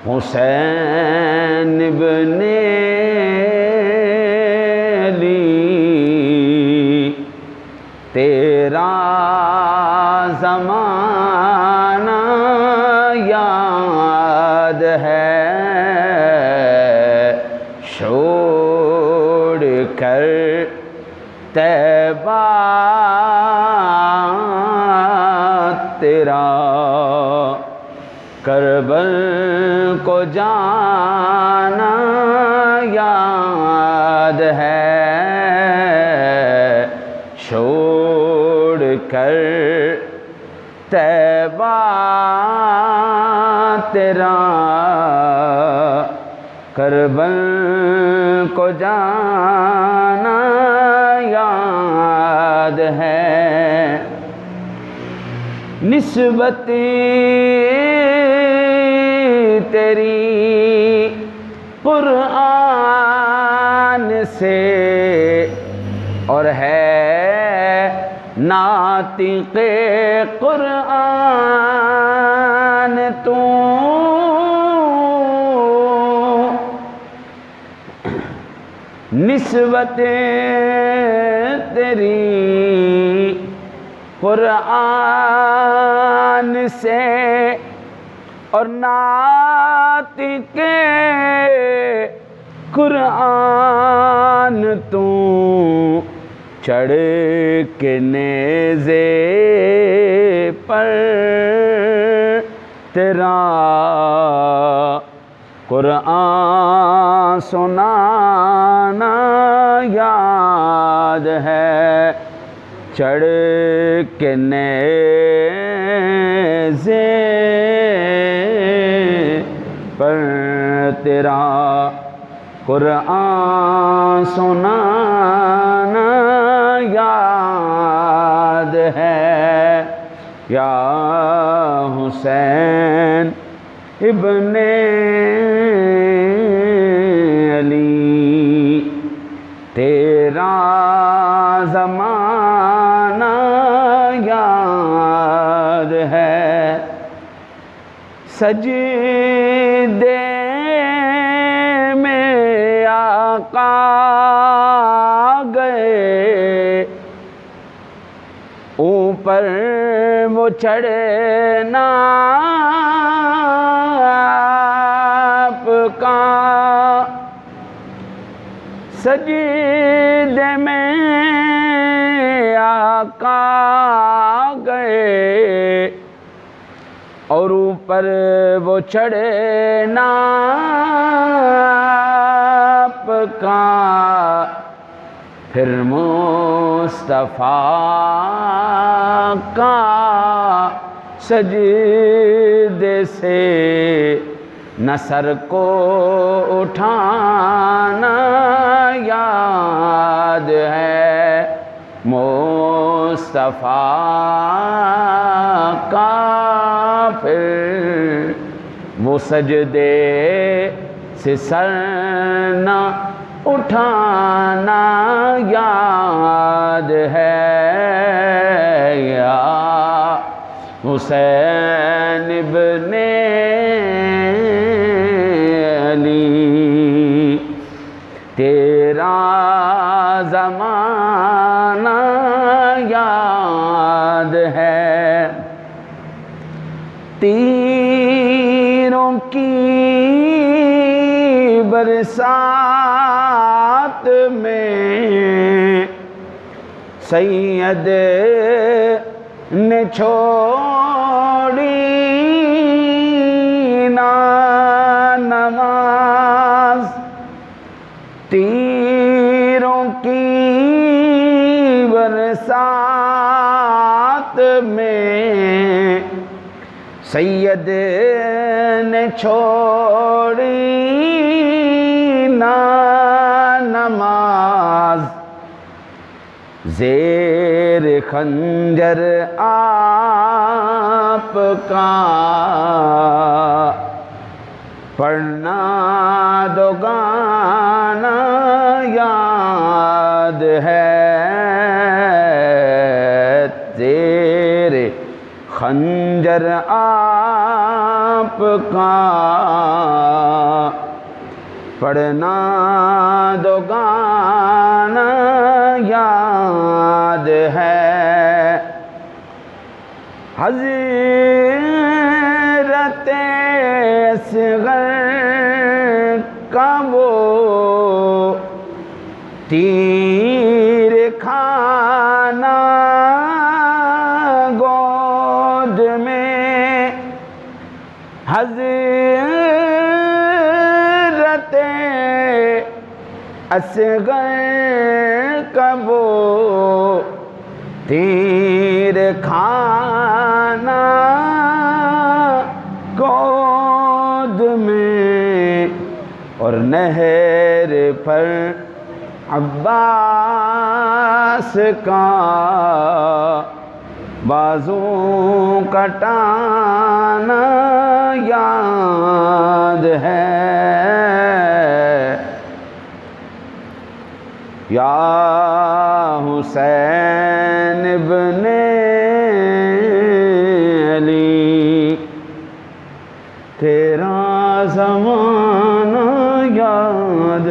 حسین ابن علی تیرا زمانہ یاد ہے، چھوڑ کر طیبہ تیرا کربل کو جانا یاد ہے، چھوڑ کر طیبہ تیرا کربل کو جانا یاد ہے۔ نسبت تیری قرآن سے اور ہے ناطق قرآن تو، نسبت تیری قرآن سے اور ناطق قرآن تو، چڑھ کے نیزے پر تیرا قرآن سنانا یاد ہے، چڑھ کے نیزے پر تیرا قرآن سنانا یاد ہے۔ یا حسین ابن علی تیرا زمانہ یاد ہے، سجدے میں آقا گئے، اوپر وہ چڑھنا آپ کا، سجدے میں آقا گئے اور اوپر وہ چڑھنا آپ کا، پھر مصطفیٰ کا سجدے سے نہ سر کو اٹھانا یاد ہے، مصطفیٰ کا پھر وہ سجدے سے سر نہ اٹھانا یاد ہے۔ یا حسین ابن علی تیرا زمانہ یاد ہے، تیروں کی برسات میں سید نے چھوڑی نا نماز، تیروں کی برسات میں سید نے چھوڑی نا نماز، زیر خنجر آپ کا پڑھنا دو گانا یاد ہے، تیرے خنجر آپ آپ کا پڑھنا دو گانا یاد ہے، حضرت اصغر کا وہ تیر کھانا گود میں، حضرت اصغر کا وہ تیر کھانا گود میں، اور نہر پر عباس کا بازو کٹانا یاد ہے۔ یا حسین ابن علی تیرا زمانہ یاد